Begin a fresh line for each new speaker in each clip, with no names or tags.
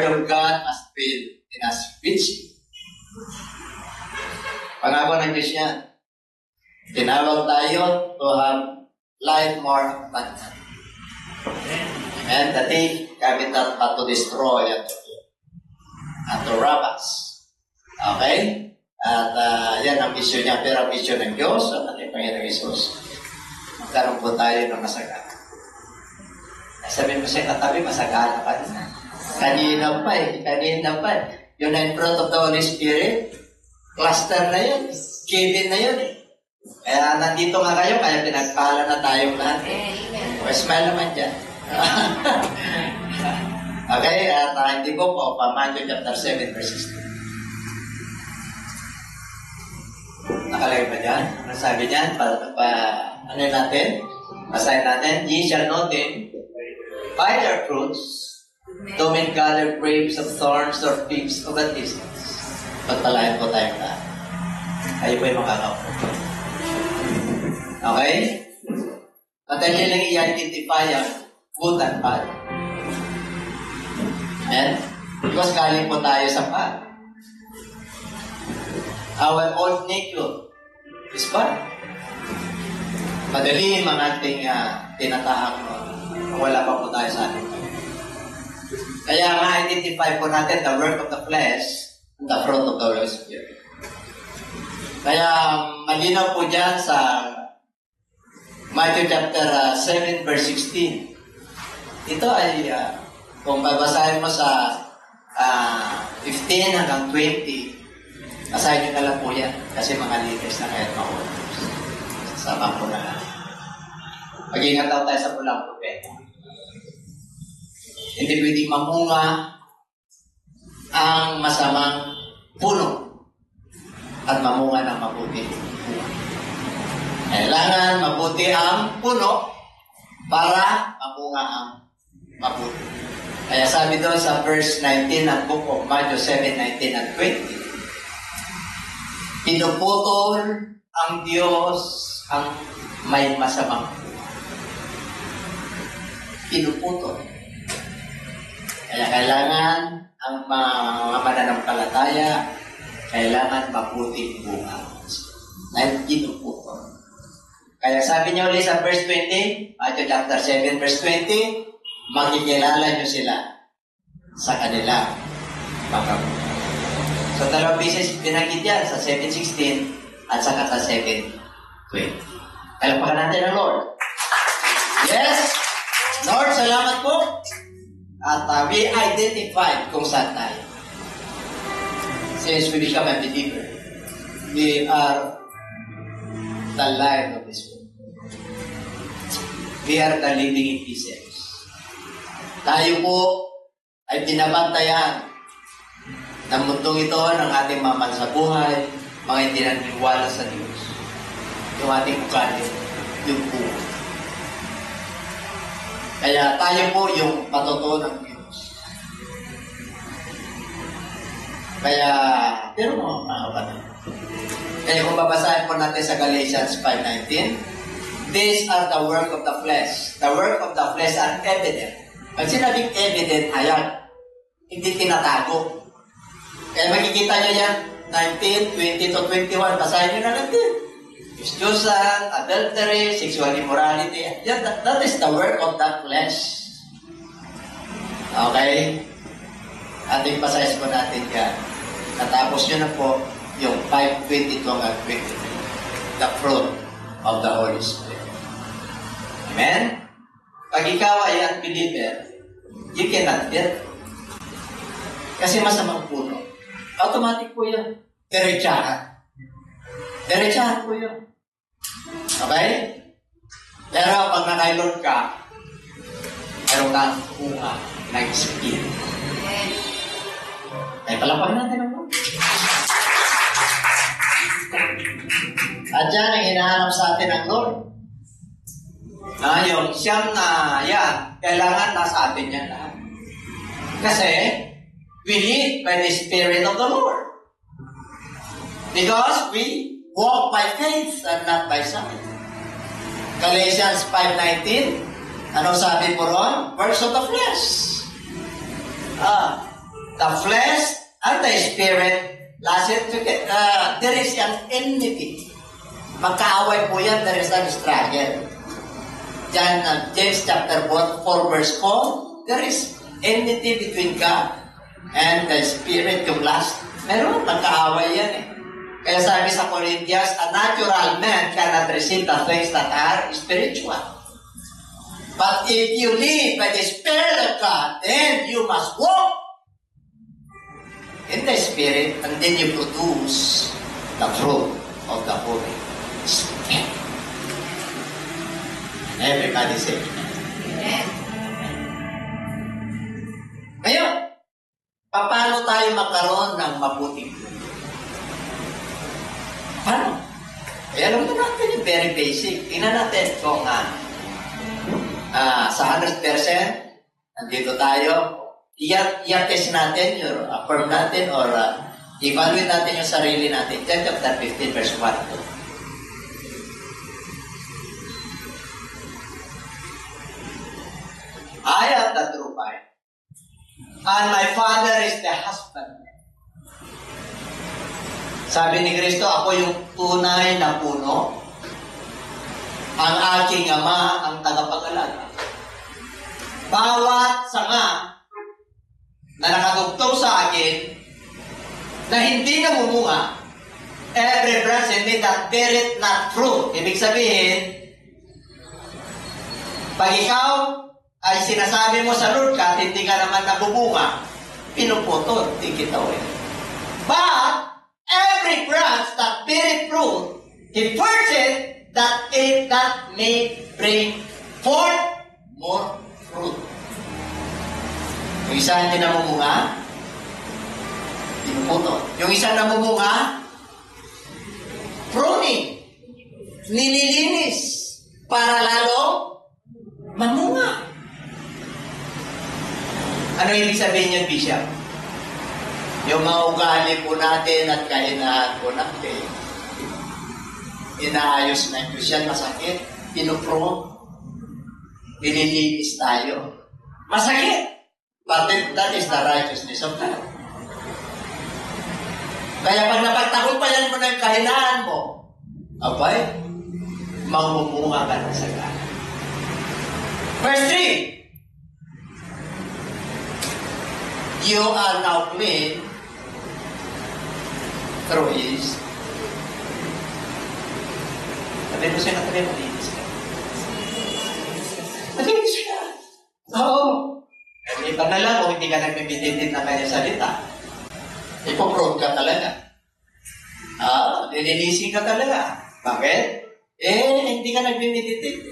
Word of God must be in us richly. Pangako ng Diyos yan. Tinawag tayo to have life more abundant. And the thief coming not but to destroy and to rob us. Okay? At yan ang vision niya. Pero ang vision ng Diyos at ating Panginoong Isus, magkaroon po tayo ng masagana. Sabi mo siya katabi, masagana pa rin. Kanina pa eh. Yun na in front of the Holy Spirit, cluster na yun. Kevin na yun eh. Kaya nandito nga kayo, kaya pinagpala na tayong lahat eh. Smile naman dyan. Okay, at hindi ko po, Matthew chapter 7, verse 16. Nakalagay ba dyan? Ano sabi dyan? Ano natin? Basahin natin. Ye shall know them by their fruits. Do men gather grapes of thorns or figs of a distance? Pagpalayan po tayong lahat. Kayo po yung makakaupo. Okay? Madali lang i-identify ang good and bad. Amen? Because galing po tayo sa bad. Our old nature is bad. Madali ang ating tinatahak mo. Wala pa po tayo sa atin. Kaya ma-identify po natin the work of the flesh and the fruit of the Holy Spirit. Kaya malinaw po dyan sa Matthew chapter 7 verse 16. Ito ay kung babasahin mo sa 15 hanggang 20, basahin nyo na lang po yan kasi mga leaders na kahit makuha. Sama po na lang. Mag-ingat daw tayo sa pulang propeta. Hindi pwedeng mamunga ang masamang puno at mamunga ng mabuti. Kailangan mabuti ang puno para mamunga ang mabuti. Kaya sabi doon sa verse 19 ng book of Matthew 7, 19 and 20, pinuputol ang Diyos ang may masamang puno. Pinuputol. Kaya kailangan ang mga mananampalataya, kailangan mabuting bunga. Dahil pinuputol. Kaya sabi niyo ulit sa verse 20, Matthew chapter 7, verse 20, makikilala niyo sila sa kanila pagkabuhay. So, dalawang beses pinagkit yan sa 7:16 at saka sa 7:20. Palakpakan natin ang Lord. Yes! Lord, salamat po. At we identified kung saan tayo. Since we become a believer, we are the life of this world. We are the living epistles. Tayo po ay binabantayan ng mundong ito ng ating mga mahal sa buhay, mga hindi naniniwala sa Diyos. Yung ating ugali, yung buhay. Kaya tayo po yung patutuo ng Diyos. Kaya, pero mga kapatid. Kaya kung babasahin po natin sa Galatians 5:19, these are the work of the flesh. The work of the flesh are evident. Pag sinabing evident, ayan, hindi tinatago. Kaya makikita nyo yan, 19, 20 to 21, basahin nyo na lang din. Istusan, adultery, sexual immorality. Yan, that is the work of the flesh. Okay? Ating basahin po natin yan. Natapos nyo na po yung 5:22 at 23. The fruit of the Holy Spirit. Amen? Pag ikaw ay unbeliever, you cannot get. Kasi masamang puno. Automatic po yun. Diretsahan. Diretsahan po yun. Okay? Pero pag nakailon ka, meron kang bunga ng Spirit. Ay, palapag natin ang Lord. At yan ang hinahanap sa atin ng Lord. Yung siyang yan, kailangan nasa atin yan lahat. Kasi, we live by the Spirit of the Lord. Because we walk by faith and not by sight. Galatians 5:19, ano sabi po ron? Works of the flesh. the flesh and the spirit, there is an enmity. Magkaaway po yan, there is a struggle. James chapter 4 verse 4, there is enmity between God and the spirit, yung lust. Meron, magkaaway yan eh. Kaya sabi sa Corinthians, a natural man cannot receive the things that are spiritual. But if you live by the Spirit of God, then you must walk in the Spirit, and then you produce the fruit of the Holy Spirit. Everybody say amen. Ngayon, paano tayo magkaroon ng mabuting fruit? Paano? Eh, alam mo natin yung very basic. Tingnan natin kung sa 100%, nandito tayo, i-test natin, or affirm natin, or evaluate natin yung sarili natin. John chapter 15, verse 1. I am the true vine, and my Father is the husbandman. Sabi ni Kristo, ako yung tunay na puno, ang aking Ama ang tagapag-alaga. Bawat sanga na nakatugtong sa akin na hindi namumunga, every branch in me that beareth not fruit. Ibig sabihin, pag ikaw ay sinasabi mo sa Lord ka at hindi ka naman nabubunga, pinuputol, hindi kita uwi. But every branch that beareth fruit, He purged that may bring forth more fruit. Yung isa hindi namumunga, pinuputol. Yung isa namumunga, pruning, nililinis, para lalo mamunga. Ano ibig sabihin niyan, Bishop? Yung mga ugali po natin at kahinaan po natin, inaayos na yung Diyos yan, masakit, pinuprone, nililinis tayo. Masakit! But that is the righteousness of God. Kaya pag napagtagumpayan mo na yung kahinaan mo, abay, mamumunga ka na sa God. Verse 3, you are now clean through His. Sabi mo siya na tabi, malinis ka. Malinis ka. Oo. Hindi pa na lang kung hindi ka nagbibitin na kanya salita. Ipoprove ka talaga. Nilinisin ka talaga. Bakit? Hindi ka nagbibitin.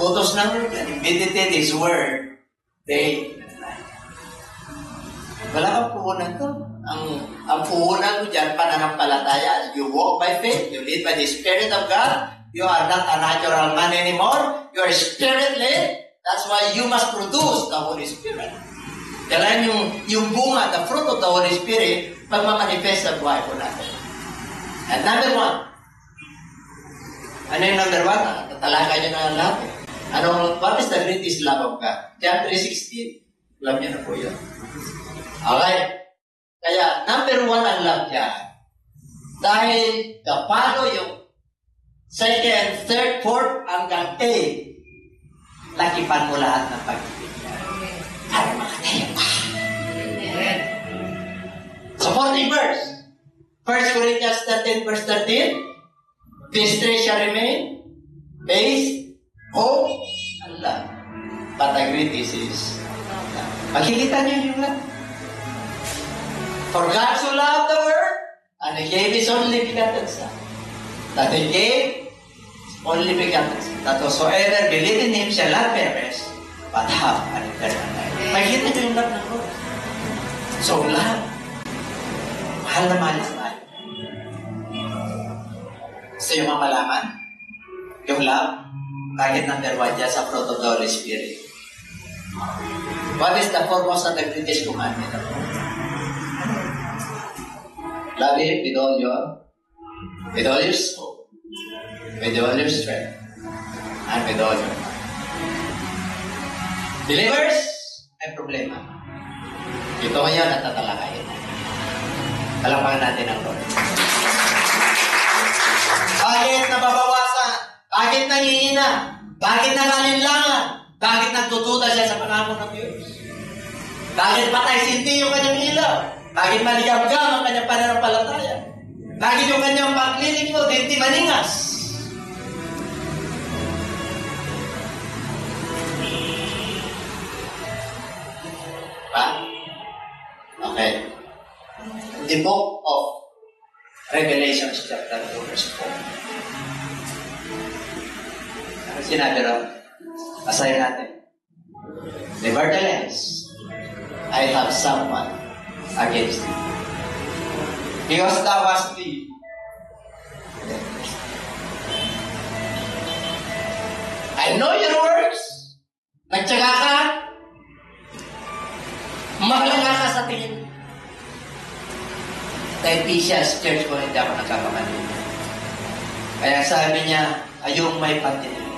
Utos ng Lord ka. Meditate His Word. Day and night. Wala kang puhunan to. Ang puhunan mo dyan, pananampalataya. You walk by faith. You live by the Spirit of God. You are not a natural man anymore. You are Spirit-led. That's why you must produce the Holy Spirit. Kailangan yung bunga, the fruit of the Holy Spirit, magmamanifest sa buhay po natin. And number 1. Ano yung number 1? Tatalaga nyo na lahat. What is the greatest love of God? John 3:16. Alam nyo na po yun. Okay. Kaya, number 1 ang love niya. Dahil kapano yung second, third, fourth, hanggang 8, lakipan mo lahat ng pag-ibig niya. Para makatayo ka. Supporting verse. 1 Corinthians 13, verse 13. These three shall remain. Faith, hope, and love. But the greatest is love. Makikita niyo yung love. For God so loved the world, and He gave His only begotten Son. That He gave only begotten Son. That whosoever believe in Him shall not perish, but have an eternal life. Makikita niyo yung love ng Lord. So love. Mahal na mahal tayo. Gusto yung mga malaman? Yung love, bakit number 1 dyan sa fruit of the Holy Spirit? What is the foremost and the greatest commandment of God? Love Him with all your soul, with all your strength, and with all your mind. Believers, may problema. Ito ngayon at tatalakayin. Palakpakan natin ang Lord. Bakit nababawasan? Bakit nangihina? Bakit nagalinlangan? Bakit nagtututa siya sa pangako ng Diyos? Bakit patay sinti yung kanyang ilaw? Bakit maligam-gam ang kanyang pananampalataya? Bakit yung kanyang paglilingkod hindi maningas? Diba? Okay. The book of Revelation chapter 2 verse 4. Ano sinabi ron? Basahin natin. Nevertheless, I have someone against thee. Because thou hast thee. I know your works. Nagtyaga ka. Mahalaga ka sa tingin. Dahil Ephesians Church ko, hindi ako nagkakamali. Kaya sabi niya, ayong may patinig.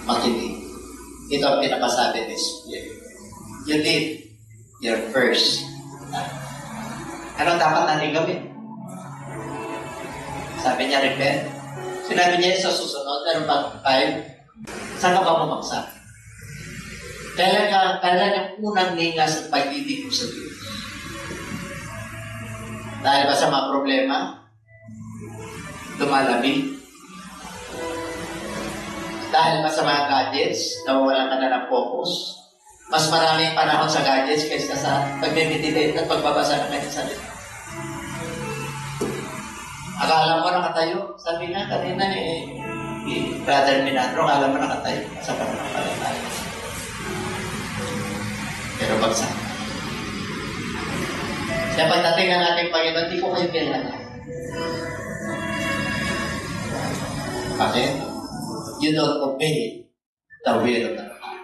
Makinig. Ito ang pinapasabi ni Spirit. You did your first. Ano dapat natin gawin? Sabi niya, repent. Sinabi niya sa susunod, meron pang 5, saan ka ba bumagsak? Kailan yung unang ningas at pag-ibig mo sa Diyos? Dahil ba sa mga problema? Lumalamig? Dahil ba sa mga gadgets? Nawawalan ka na ng focus? Mas maraming panahon sa gadgets kaysa sa pag-meditate at pagbabasa ng kanyang salita. Akala mo nakatayo? Sabi nga kanina ni Brother Minandro, akala mo nakatayo sa pananampalataya. Pero bagsak. Kaya pagdating ng ating Panginoon, di ko kayo kailangan. Bakit? You don't obey the will of the Lord.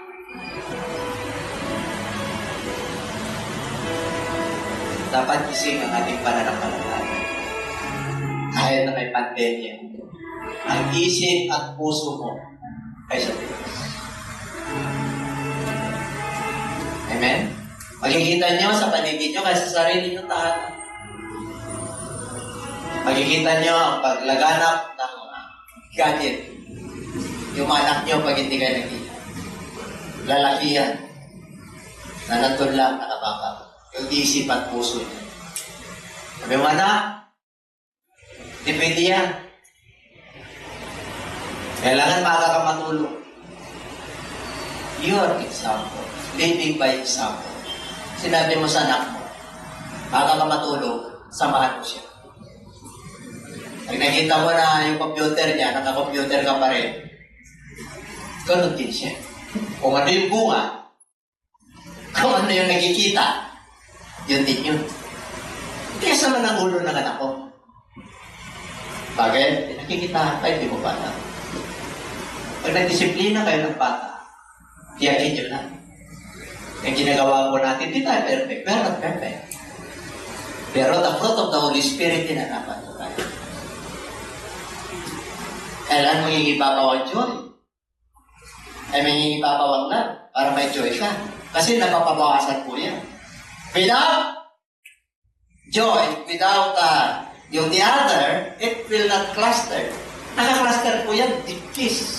Dapat gising ang ating pananampalataya. Kahit na may pandemya, ang isip at puso mo ay sa Diyos. Amen? Makikita nyo sa paligid nyo kaya sa sarili nyo tahanan. Makikita nyo ang paglaganap ng gadget. Yung anak nyo pag hindi kayo nakita. Lalakihan na nandun lang nakababa. Yung isip at puso nyo. Sabi mo, anak, depende yan. Kailangan maaga ka matulog. Your example. Living by example. Sinabi mo sa anak mo, maaga ka matulog, samahan mo siya. Pag nakita mo na yung computer niya, naka-computer ka pa rin, ganun din siya. Kung ano yung bunga, kung ano yung nakikita, yun din yun. Kaya sama ng ulo ng anak ko. Bakit? Nakikita ka, hindi mo ba na? Pag nagdisiplina kayo ng bata, tiyakin nyo na. Yung ginagawa po natin, hindi tayo perfect. Pero not perfect. Pero the fruit of the Holy Spirit, tinanapan ko tayo. Kailan magiging ibabaw ang joy? Ay magiging ibabaw ang love para may joy ka. Kasi napapabawasan po yan. Without joy, without yung the other, it will not cluster. Naka-cluster po yan, decrease.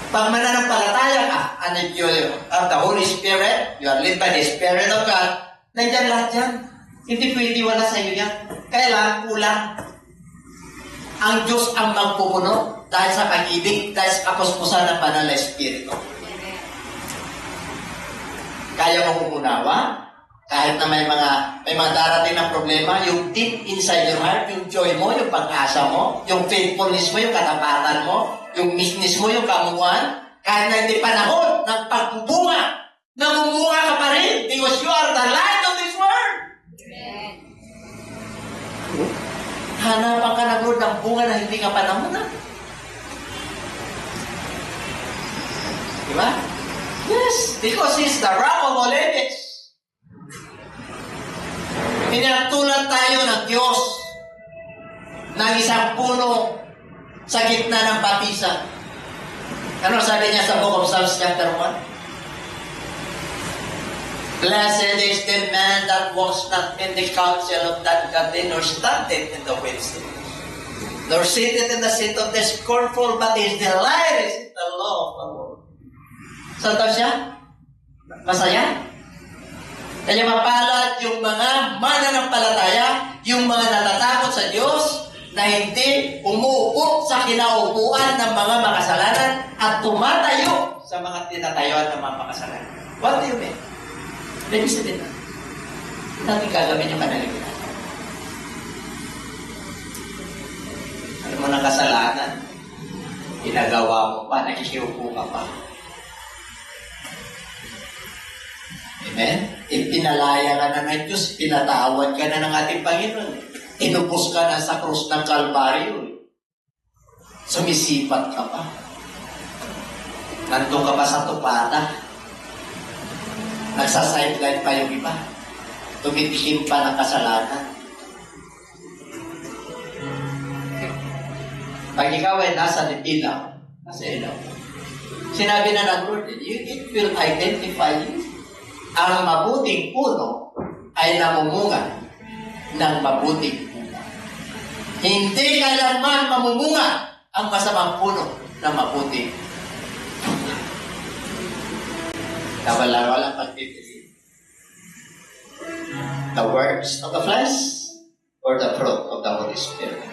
Pag mananampalataya ka, and if you have the Holy Spirit, you are led by the Spirit of God, nandiyan lahat yan. Hindi pwede wala sa iyo yan. Kailangan kulang. Ang Diyos ang magpupuno dahil sa pag-ibig, dahil sa kapuspusan ng banal na Espiritu. Kaya mo umunawa, kahit na may mga darating na problema, yung deep inside your heart, yung joy mo, yung pag-asa mo, yung faithfulness mo, yung katapatan mo, yung business mo, yung kamuhan, kahit na hindi panahon ng pagbubunga, namumunga ka pa rin because you are the light of this world. Amen. Hanapan ka ng Lord ng bunga na hindi ka panahon na. Diba? Yes, because He's the rock of all ages. Pinatulad tayo ng Diyos ng isang puno sa gitna ng batisan. Ano sabi niya sa Book of Psalms chapter 1? Blessed is the man that walks not in the counsel of that godly, nor standeth in the ways, nor sitteth in the seat of the scornful, but his delight is in the law of the Lord. Saan daw siya? Masaya? Kaya mapalad yung mga mananampalataya, yung mga natatakot sa Diyos, na hindi umuupo sa kinaupuan ng mga makasalanan at tumatayo sa mga tinatayuan ng mga makasalanan. What do you mean? Ibig sabihin na, natin gagawin yung kanalimutan. Alam mo ng kasalanan, ginagawa mo pa, nakikiupo ka pa. Amen? Ipinalaya ka na ng Diyos, pinatawad ka na ng ating Panginoon. Inubos ka na sa krus ng Kalbaryo. Sumisipat ka pa. Nandun ka pa sa tupada. Nagsasideline pa yung iba. Tumitikim pa ng kasalanan. Pag ikaw ay nasa ilaw, sinabi na ng Lord, it will identify you. Ang mabuting puno ay namumunga ng mabuting bunga. Hindi kailanman mamumunga ang masamang puno ng mabuting bunga. Walang pagpipili. The works of the flesh or the fruit of the Holy Spirit.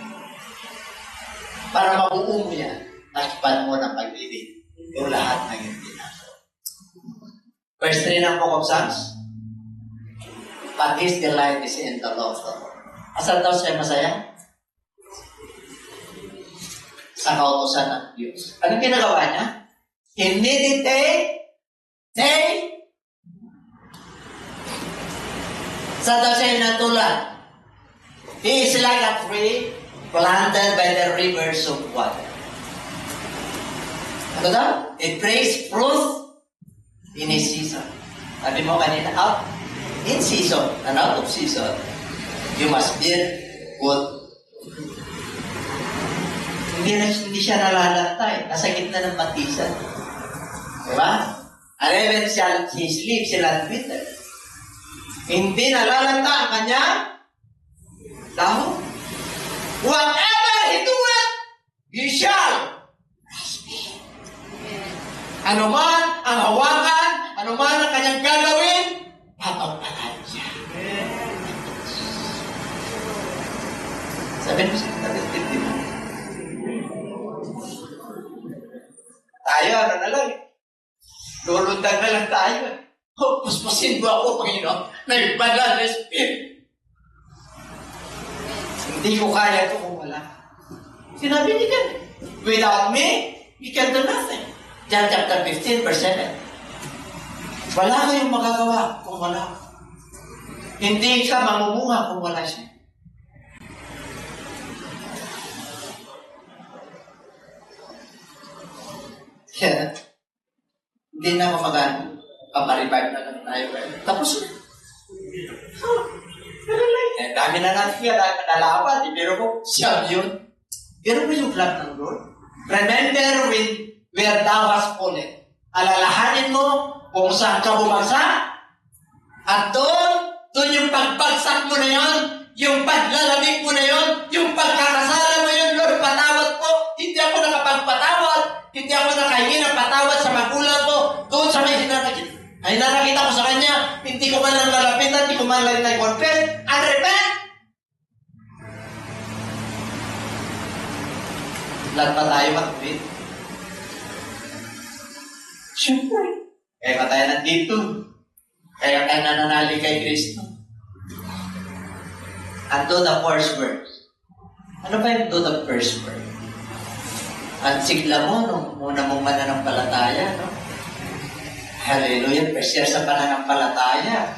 Para mabuo mo yan, nakipan mo ng pagpili yung lahat ng yung ginagawa. Verse 3 ng Book of Psalms. But his delight is in the law of the Lord. Asan daw siya masaya? Sa kautusan ng Diyos. Anong ginagawa niya? Meditate day. Sa daw siya natulad. He is like a tree planted by the rivers of water. Ano daw? It bears fruit in a season. Sabi mo kanina, out in season and out of season, you must bear good. Hindi siya nalalantay. Nasa gitna ng matisan. Diba? Areven siya, his lips sila bitter. Hindi nalalanta ang kanya dahon. Whatever he doeth, he shall prosper. Ano man ang hawakan, ano man ang kanyang gagawin, papagpalan siya. Sabi mo siya, tayo, ano na lang, lulundag na lang tayo. Puspusin mo ako, Panginoon, na ibagal na Spirit. Hindi ko kaya ito kung wala. Sinabi niya, without me, you can do nothing. John chapter 15, verse 7. Wala kayong magagawa kung wala. Hindi ka mamumunga kung wala siya. Kaya, hindi na ako paparivive na lang tayo. Tapos na. Dami na natin kaya nalawan. Pero mo, siya yun. Pero mo yung love ng Lord. Remember where thou hast fallen. Alalahanin mo kung saan ka bumagsak. At doon yung pagbagsak mo na yun, yung paglalamig mo na yun, yung pagkakasala mo yun, Lord, patawad po. Hindi ako nakapagpatawad. Hindi ako nakahingi ng patawad sa magulang ko. Doon sa may hinanakit. Ay nakakita ko sa kanya, hindi ko man lang lalapitan, hindi ko man lang na-confess, and repent! Lahat pa tayo mag-quit? Siyempre. Kaya ka tayo nandito. Kaya tayo nananalig kay Kristo. And do the first verse. Ano ba yung do the first verse? At sigla mo, nung muna mong mananampalataya, no? Hallelujah, first year sa pananampalataya.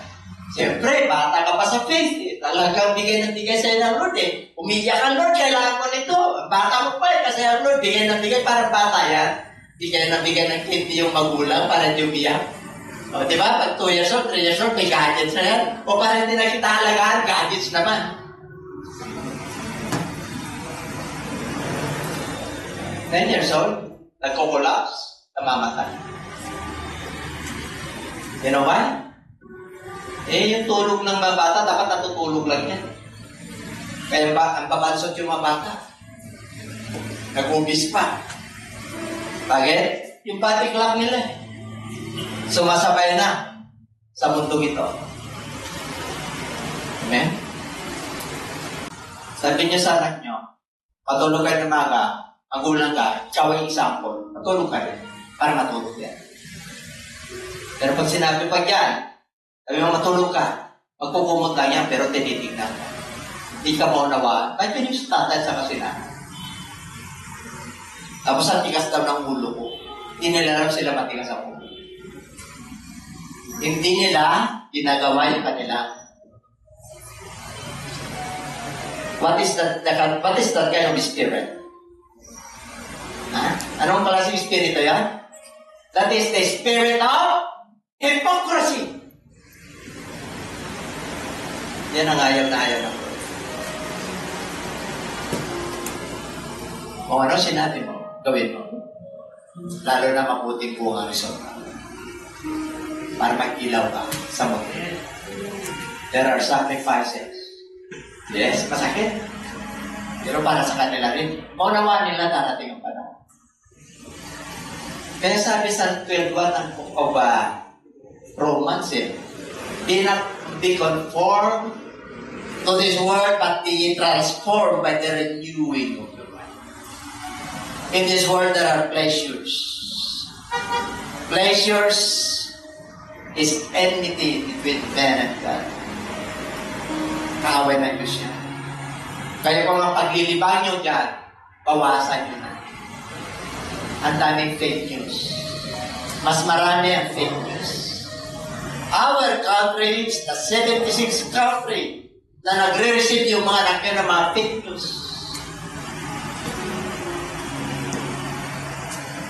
Siyempre, bata ka pa sa faith. Eh. Talagang bigay ng bigay sa'yo ng Lord eh. Umiyak ang Lord, kailangan mo nito. Bata mo pa eh, kasi ang Lord, bigay ng bigay para bata yan. Bigay ng bigay ng hindi yung magulang para hindi umiyak. O, di ba? Pag 2 years old, 3 years old, may gadgets na yan. O para hindi na kita halagaan, gadgets naman. Ten years old, nagko-collapse, namamatay. You know why? Yung tulog ng mga bata, dapat natutulog lang yan. Kaya ang babansot yung mga bata. Nag-ubis pa. Bakit? Yung body clock nila. Sumasabay na sa mundong ito. Amen? Sabi niyo sa anak niyo, patulog kayo ng maga, magulang ka, ikaw yung example, matulog ka rin, para matulog yan. Pero pag sinabi pag yan, sabi mo matulog ka, magkukumot lang yan, pero tinitignan ka. Hindi ka maunawaan. Kahit yun yung tatay sa kasinahan. Tapos ang tigas daw ng ulo ko. Hindi nila alam sila matigas ang ulo. Hindi nila ginagawa yung kanila. What is that kind of spirit? Anong klaseng spirito yan? That is the spirit of hypocrisy. Yan ang ayaw na ayaw ng Lord. Kung ano sinabi mo, gawin mo. Lalo na mabuting bunga result ka. Para mag-ilaw ka sa mundo. There are sacrifices. Yes, masakit. Pero para sa kanila rin. Maunawaan nila darating ang panahon. Kaya sabi sa 12 ng book of Romans, be not be conformed to this world, but be transformed by the renewing of your mind. In this world, there are pleasures. Pleasures is enmity between man and God. Kaaway na Diyos yan. Kaya kung ang paglilibang nyo dyan, bawasan nyo na. Ang daming fake news. Mas marami ang fake news. Our country is the 76th country na nagre-receive yung mga anak ng mga fake news.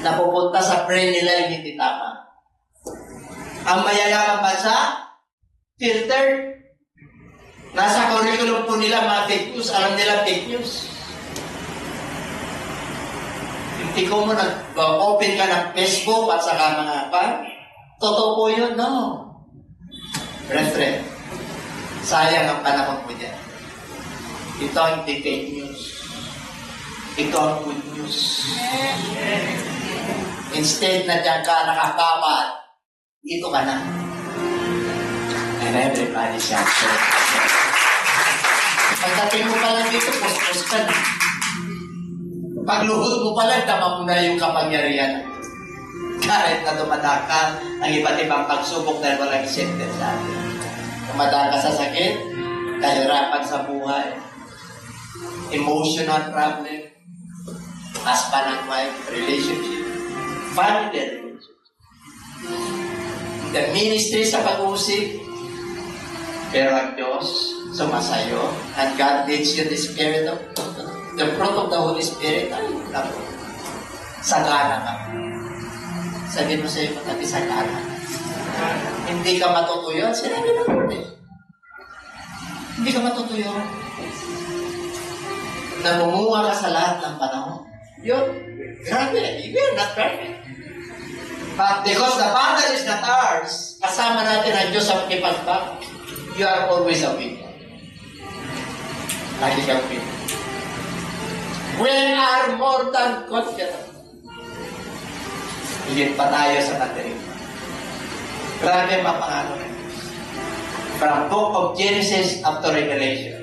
Napupunta sa brain nila yung hindi tama. Ang mayalamang bansa, filtered. Nasa curriculum po nila mga fake news. Alam nila fake news. Hindi ko mo nag-open ka ng Facebook at saka mga totoo po yun, no. Friend, sayang ang panahon mo dyan. Ito ang fake news. Ito ang good news. Instead na dyan ka nakakabat, dito ka na. And everybody shouts. Pagdating mo pa lang dito, post ka na. Pagluhod mo pa lang, tama mo na yung kapangyarihan. Kahit na dumadaan ka ng iba't ibang pagsubok dahil walang sentence sa atin. Dumadaan ka sa sakit, kahirapan sa buhay, emotional problem, husband and wife relationship, family relationship, the ministry sa pag-uusip, pero ang Diyos sumasayo, and God leads you the Spirit of the fruit of the Holy Spirit. Ay, naku, sagana ka. Sabihin mo sa iyo, pagkati sagana. Hindi ka matutuyo. Sinabi ng Lord eh. Hindi ka matutuyo. Namumunga ka sa lahat ng panahon. Yun, grabe, you're not perfect. But because the battle is not ours, kasama natin ang Diyos sa pagkipagbak, you are always a winner. Lagi kang winner. We are more than confident. Higit pa tayo sa katirin. Grabe ang pangako ng Diyos. From book of Genesis up to Revelation.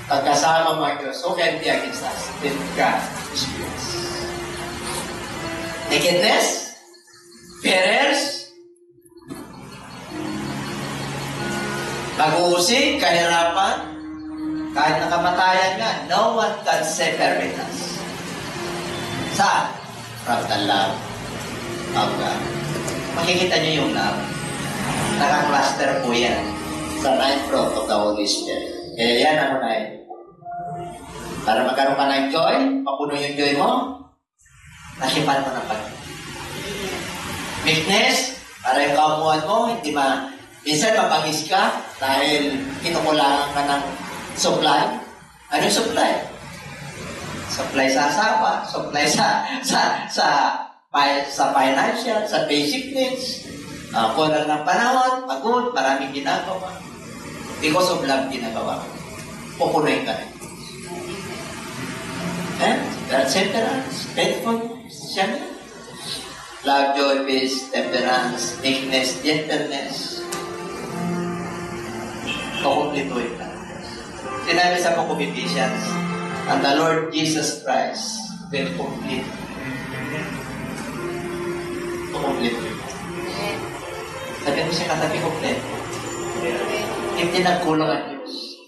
Pagkasama mo ang Diyos, who can be against us? Then God is with us. Nakedness? Perils? Pag-uusig, kahirapan, kahit nakamatayan nga, no one can separate us. Saan? From the love of God. Makikita niyo yung love. Naka-cluster po yan sa ninth fruit of the Holy Spirit. Kaya yan ang unahin. Para magkaroon ka ng joy, mapuno yung joy mo, nasipan mo ng Panginoon. Meekness, para yung kaumuan mo, hindi minsan mapagis ka dahil kinukulangan ka ng supply. Ano yung supply? Supply sa asawa, supply sa financial, sa basic needs. Kulang ng panahon, pagod, maraming ginagawa. Because of love ginagawa ko. Pupunuin ka rin. Perseverance, faithfulness, siyempre. Love, joy, peace, temperance, meekness, gentleness. Kukumplituin ka. Sinabi sa book of Ephesians, and the Lord Jesus Christ will complete. Kukumplituin ka. Sabi mo siya katabi kompleto. Hindi nagkulang ang Diyos.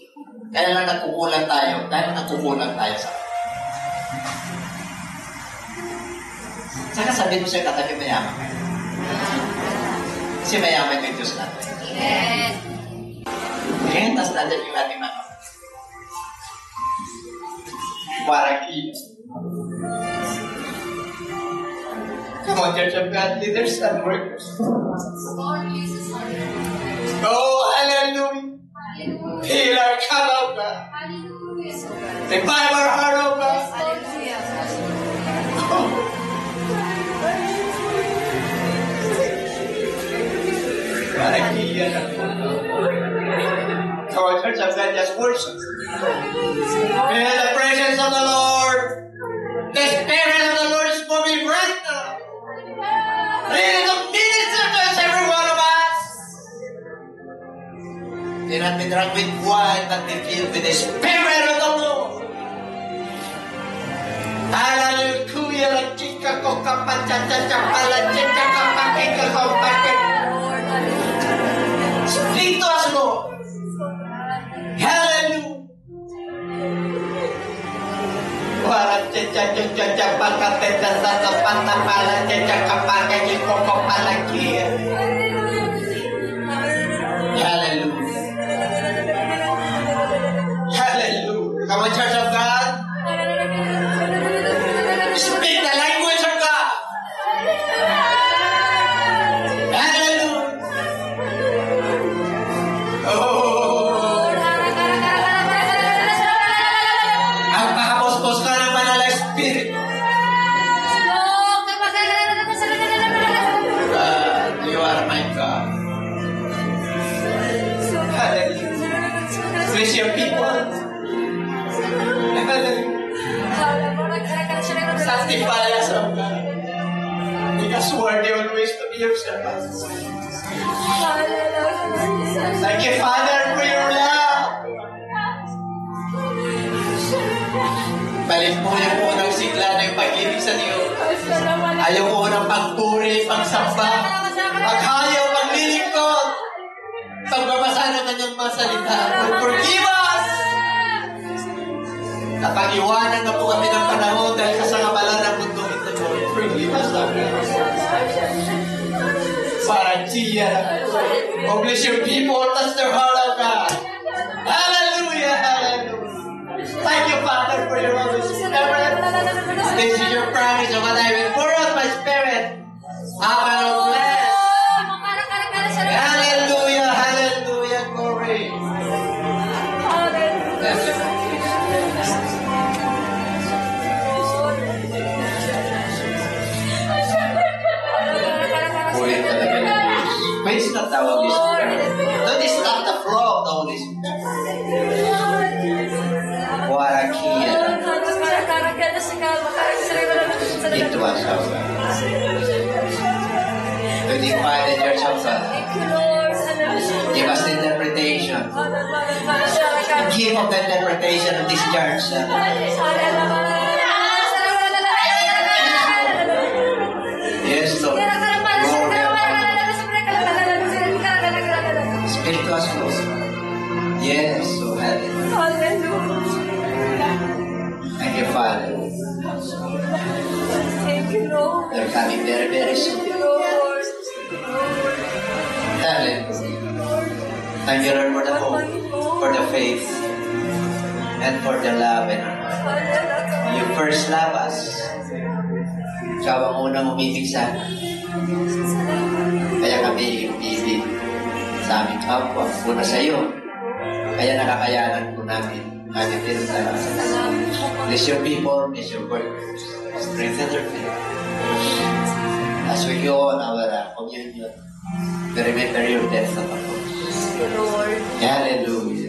Kaya lang nagkukulang tayo. Dahil nagkukulang tayo sa Kanya. Saka sabi mo siya katabi mayaman ka. Kasi mayaman yung Diyos natin. Yes. Ngayon, tas natin yung ating mga Warakid. Come on, Church of God, leaders and workers. Oh, hallelujah. Heal our cup, oh God. Revive our heart, oh God. Come on, Church of God, just worship. In the presence of the Lord, the Spirit of the Lord is moving right now. Ready to minister to every one of us. They're not been drunk with wine, but be filled with the Spirit of the Lord. Hallelujah. Chica coca pachata chapala chica kapakika kapakika. Speak to us, Lord. Hallelujah. Para ceca ceca capaka teta tata pata pala ceca kapaka jiko kopala kia. Hallelujah. Hallelujah. Come on, Church of God. Speak the language of God. Hallelujah. Oh. Ang pakapos-pos ka ng banal na Spirit. God, you are my God. Hallelujah. Bless your people. Sanctify us, O God. Because worthy always to be your servants. Thank you, Father, for your love. Balik mo yung unang sigla na yung pag-ibig sa Diyos. Ayaw mo unang pagpuri, pagsamba, paghayaw, paglilingkod, pagbabasa ng kanyang mga salita. Forgive us! Napag-iwanan na po kami ng panahon dahil kasangamalan ng mundo ito. Forgive us, Lord. Para Tia. Oh, bless your people. Touch their heart, oh God. Hallelujah, hallelujah. Thank you, Father, for your Holy Spirit. This is your promise of what I will pour out my Spirit. Upon all flesh. Hallelujah, hallelujah, glory. Praise not the Holy Spirit. Don't stop the flow of the Holy Spirit. Warakia. Itu asal. To define the Church of God. Give us the interpretation. Give us the interpretation of this church. Yes, Lord. Speak to us, Lord. Yes, so hallelujah. Thank you, Father.
Thank you, Lord.
They're coming very, very soon. Hallelujah. Thank you, Lord, for the hope, for the faith, and for the love. And you first love us. Ikaw ang unang umibig sa amin. Kaya kami umibig sa aming kapwa. Una sa iyo. Kaya nakakayanan po namin. Namin din sa bless your people, bless your workers. Strengthen their faith. As we go on our communion, To remember your death sa pagod.
Lord.
Hallelujah.